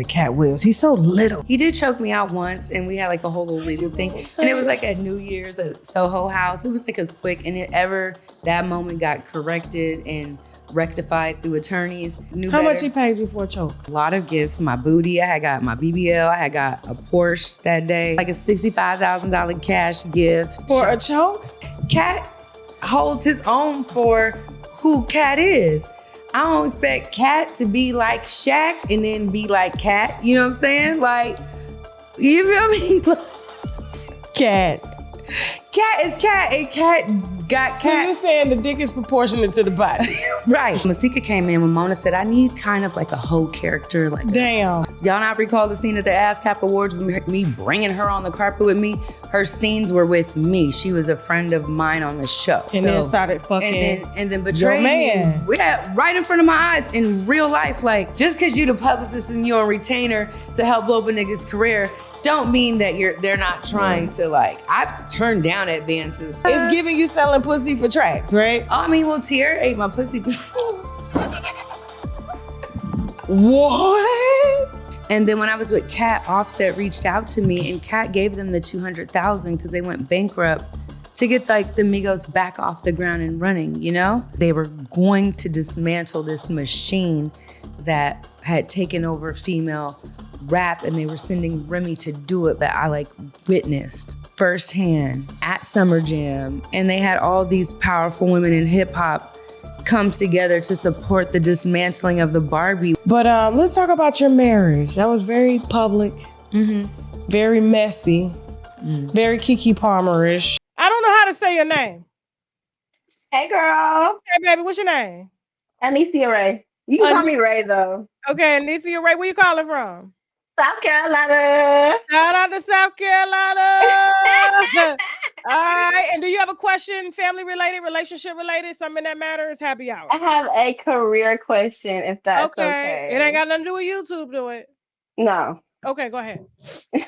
Cat Williams. He's so little. He did choke me out once, and we had like a whole little legal thing. And it was like at New Year's at Soho House. It was like a quick, and that moment got corrected and rectified through attorneys. How much he paid you for a choke? A lot of gifts. My booty. I had got my BBL. I had got a Porsche that day. Like a $65,000 cash gift. For a choke? Cat holds his own for who Cat is. I don't expect Cat to be like Shaq and then be like Cat. You know what I'm saying? Like, you feel me? Cat is Cat, and Cat got Cat. So you're saying the dick is proportionate to the body. Right. Masika came in when Mona said, I need kind of like a hoe character. Like, damn. Y'all not recall the scene at the ASCAP Awards with me bringing her on the carpet with me? Her scenes were with me. She was a friend of mine on the show. And then started fucking and then betrayed me. Yeah, right in front of my eyes in real life. Like, just because you the publicist and you're a retainer to help blow up a nigga's career don't mean that they're not trying to, like, I've turned down advances. It's giving you selling pussy for tracks, right? I mean, well, Tier ate my pussy before. What? And then when I was with Kat, Offset reached out to me, and Kat gave them the $200,000 because they went bankrupt to get like the Migos back off the ground and running, you know? They were going to dismantle this machine that had taken over female rap, and they were sending Remy to do it, but I like witnessed firsthand at Summer Jam. And they had all these powerful women in hip hop come together to support the dismantling of the Barbie. But let's talk about your marriage. That was very public, very messy, very Keke Palmer-ish. I don't know how to say your name. Hey, girl. Hey, baby, what's your name? Anicia Ray. You can call me Ray, though. Okay, Anicia Ray, where you calling from? South Carolina. Shout out to South Carolina. All right, and do you have a question, family related, relationship related, something that matters? Happy hour. I have a career question, if that's okay. It ain't got nothing to do with YouTube, do it? No. Okay, go ahead. You're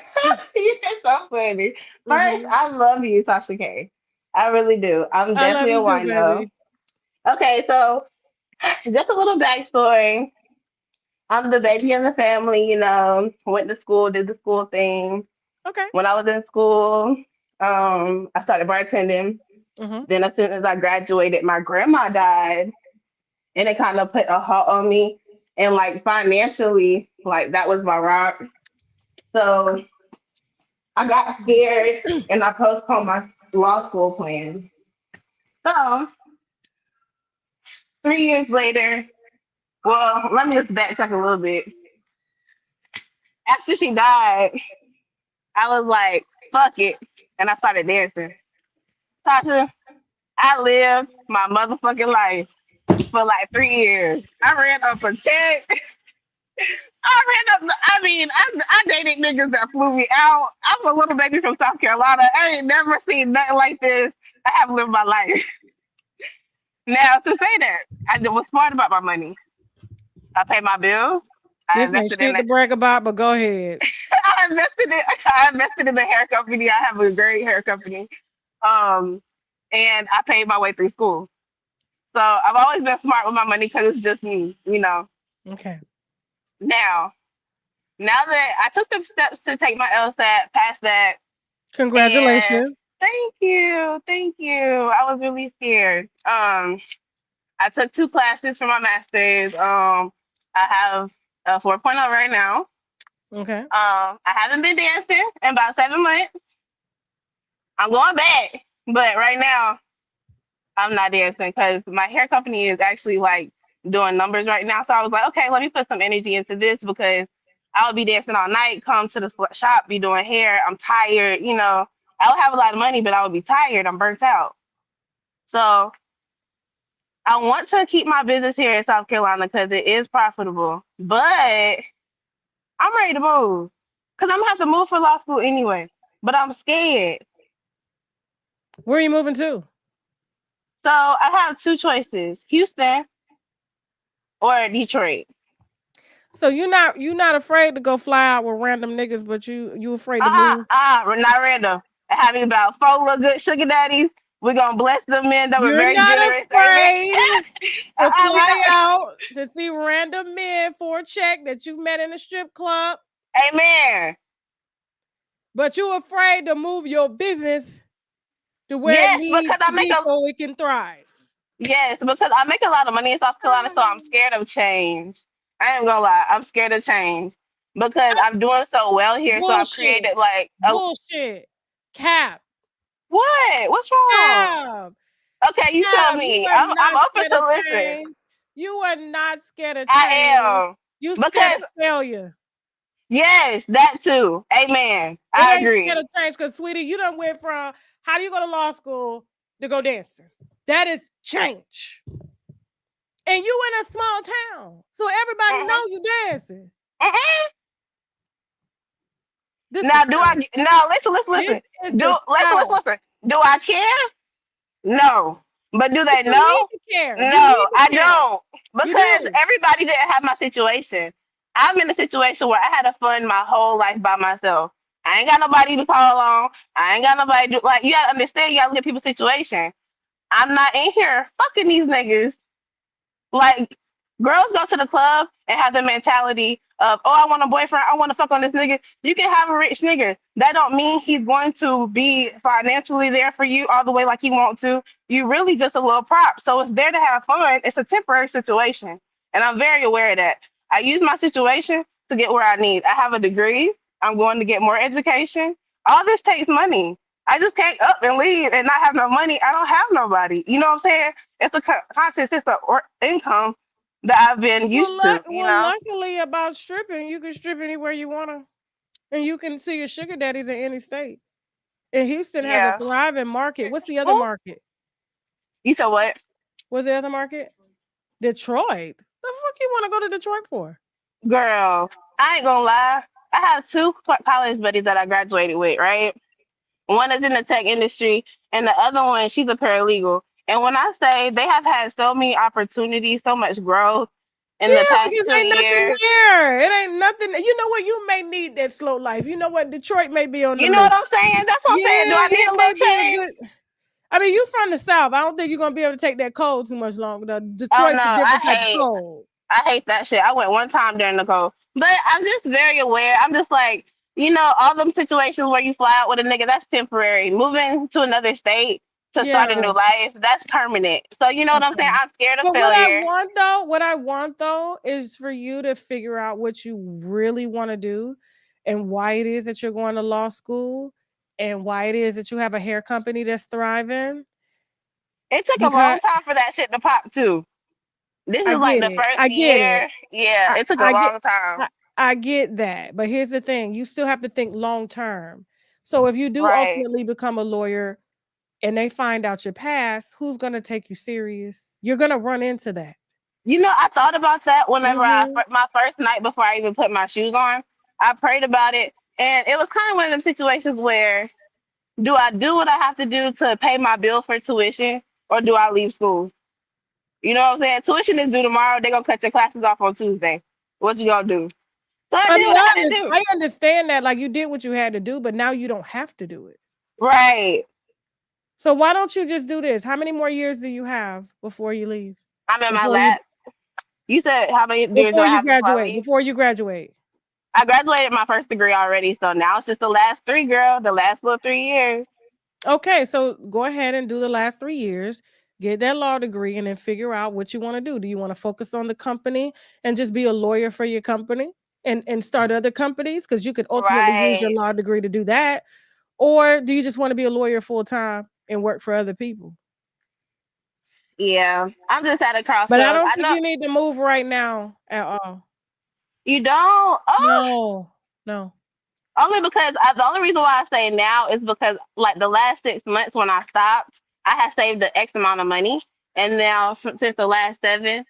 so funny. First, I love you, Tasha K. I really do. I'm definitely a wino. Okay, so just a little backstory. I'm the baby in the family, you know, went to school, did the school thing. Okay. When I was in school, I started bartending. Then as soon as I graduated, my grandma died. And it kind of put a halt on me. And like financially, like that was my rock. So I got scared and I postponed my law school plan. So 3 years later, well, let me just backtrack a little bit. After she died, I was like, fuck it. And I started dancing. Tasha, I lived my motherfucking life for like 3 years. I ran up a check. I dated niggas that flew me out. I'm a little baby from South Carolina. I ain't never seen nothing like this. I have lived my life. Now, to say that, I was smart about my money. I pay my bills. This ain't shit to brag about, but go ahead. I invested in a hair company. I have a great hair company. And I paid my way through school. So I've always been smart with my money because it's just me, you know. Okay. Now that I took the steps to take my LSAT, passed that. Congratulations. Thank you. I was really scared. I took 2 classes for my master's. I have a 4.0 right now. Okay. I haven't been dancing in about 7 months. I'm going back, but right now I'm not dancing because my hair company is actually like doing numbers right now. So I was like, okay, let me put some energy into this because I'll be dancing all night, come to the shop, be doing hair. I'm tired, you know. I would have a lot of money, but I would be tired. I'm burnt out. So I want to keep my business here in South Carolina because it is profitable, but I'm ready to move because I'm going to have to move for law school anyway, but I'm scared. Where are you moving to? So I have 2 choices, Houston or Detroit. So you're not afraid to go fly out with random niggas, but you afraid to move? Not random. I have about 4 little good sugar daddies We're gonna bless the men that were You're very not generous. Amen. afraid to We fly go, out to see random men for a check that you met in a strip club, amen. but you're afraid to move your business to where it Yes, because needs I to make be a so it can thrive. yes, because I make a lot of money in South Carolina, so I'm scared of change. I ain't gonna lie, I'm scared of change because I'm doing so well here. So I've Bullshit. created like a Bullshit. Cap. what? What's wrong? Cap. Okay, you tell Cap. You me. are I'm not open scared to of listen. change. You are not scared of I change. am You scared of because failure. yes, that too. Amen. It I ain't scared agree. of change because, sweetie, you done went from how do you go to law school to go dancing? That is change. And you in a small town. So everybody know Mhm. you dancing. Mhm. This the Now, do I? South. No, listen, listen, This listen. is Do the listen, listen, South. listen. Do I care? No. But do But they you need know? to care. You need No, to I care. don't. You Because do. everybody didn't have my situation. I'm in a situation where I had to fund my whole life by myself. I ain't got nobody to call on. I ain't got nobody to like. You gotta understand. You gotta look at people's situation. I'm not in here fucking these niggas. Like girls go to the club and have the mentality of, oh, I want a boyfriend, I want to fuck on this nigga. You can have a rich nigga. That don't mean he's going to be financially there for you all the way like you want to. You really just a little prop. So it's there to have fun. It's a temporary situation. And I'm very aware of that. I use my situation to get where I need. I have a degree. I'm going to get more education. All this takes money. I just can't up and leave and not have no money. I don't have nobody. You know what I'm saying? It's a constant system or income that I've been Well, used to, you know? luckily about stripping, you can strip anywhere you want to. And you can see your sugar daddies in any state. And Houston has a Yeah. thriving market. What's the other Who? market? You said what? What's the other market? Detroit. The fuck you want to go to Detroit for? Girl, I ain't gonna lie. I have two college buddies that I graduated with, right? One is in the tech industry, and the other one, she's a paralegal. And when I say they have had so many opportunities, so much growth in the Yeah, past because 2 ain't nothing years, there. It ain't nothing. You know what? You may need that slow life. You know what? Detroit may be on the you know what list. I'm saying? That's what I'm saying. Do Yeah, I need it a may little be a change? good. I mean, you from the South. I don't think you're gonna be able to take that cold too much longer. Oh Detroit's no, a different type of cold. I hate that shit. I went one time during the cold, but I'm just very aware. I'm just like, all them situations where you fly out with a nigga, that's temporary. Moving to another state to start a Yeah. new life, that's permanent. So you know what I'm saying? Okay. I'm scared of But failure. what I want though, is for you to figure out what you really want to do and why it is that you're going to law school and why it is that you have a hair company that's thriving. It took a Because long time for that shit to pop too. This I is like get the it. first I get it. year. Yeah, I, it took a I get long time. I, I get that. But here's the thing, you still have to think long term. So if you do Right. ultimately become a lawyer and they find out your past, who's gonna take you serious? You're gonna run into that. I thought about that whenever Mhm. my first night before I even put my shoes on. I prayed about it, and it was kind of one of them situations where do I do what I have to do to pay my bill for tuition, or do I leave school? You know what I'm saying? Tuition is due tomorrow. They're gonna cut your classes off on Tuesday. What you gonna do? So I I did mean, what I had to do. I understand that, like, you did what you had to do, but now you don't have to do it. Right. So why don't you just do this? How many more years do you have before you leave? I'm in my Before you lab. You said how many years do I have before I leave? Before you graduate. I graduated my first degree already, so now it's just the last three, girl. The last little 3 years. Okay, so go ahead and do the last 3 years, get that law degree, and then figure out what you want to do. Do you want to focus on the company and just be a lawyer for your company and start other companies? Because you could ultimately use your Right. law degree to do that. Or do you just want to be a lawyer full time and work for other people? Yeah. I'm just at a But I crossroads. don't I think know you need to move right now at all. you don't. Oh, No, no. only because the only reason why I say now is because like the last 6 months when I stopped, I had saved the X amount of money, and now since the last seven,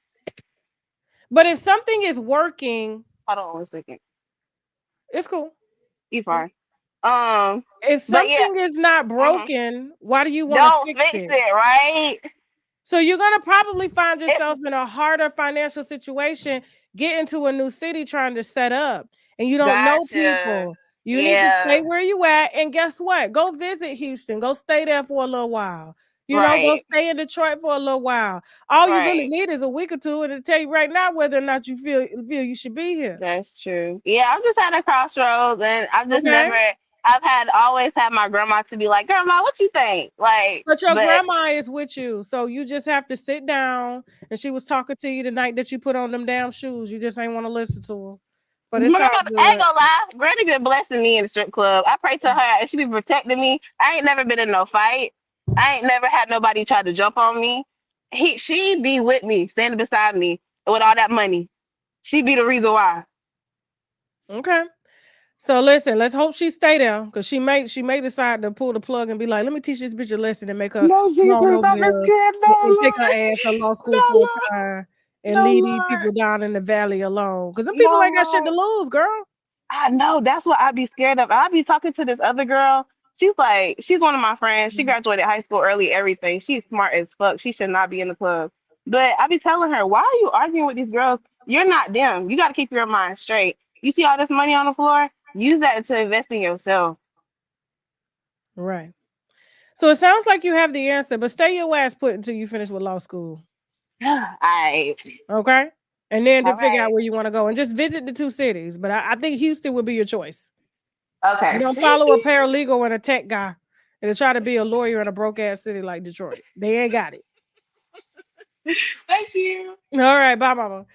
But if something is working, hold on 1 second, it's cool. you Yeah. fine. If But yeah, something is not mhm. broken, why do you want to Don't fix fix it? it, right? So you're gonna probably find It's yourself in a harder financial situation, get into a new city trying to set up, and you don't know gotcha. people. You need to stay Yeah, where you at, and guess what? Go visit Houston. Go stay there for a little while. Go Right. stay in Detroit for a little while. All you really Right. need is a week or two, and it'll tell you right now whether or not you feel you should be here. That's true. Yeah, I'm just at a crossroads, and I've just Okay. never. I've had always had my grandma to be like, "Grandma, what you think?" Like, But your but grandma is with you, so you just have to sit down. And she was talking to you the night that you put on them damn shoes. You just ain't want to listen to her. But my it's all grandma, I ain't good. gonna lie, Granny been blessing me in the strip club. I pray to her, and she be protecting me. I ain't never been in no fight. I ain't never had nobody try to jump on me. She be with me, standing beside me with all that money. She be the reason why. Okay. So listen, let's hope she stay there because she may decide to pull the plug and be like, let me teach this bitch a lesson and make her No, go on Jesus, over I'm there scared. and, No, and take her Lord. ass to law school No, full Lord. time and No, leave these Lord. people down in the valley alone. Because them people No, ain't got shit to Lord. lose, girl. I know. That's what I'd be scared of. I'd be talking to this other girl. She's one of my friends. She graduated high school early, everything. She's smart as fuck. She should not be in the club. But I be telling her, why are you arguing with these girls? You're not them. You got to keep your mind straight. You see all this money on the floor? Use that to invest in yourself. Right. So it sounds like you have the answer, but stay your ass put until you finish with law school. I Okay. And then to All figure out right. where you want to go and just visit the two cities. But I think Houston would be your choice. Okay. You don't Thank follow a you. paralegal and a tech guy and to try to be a lawyer in a broke ass city like Detroit. They ain't got it. Thank you. All right. Bye, mama.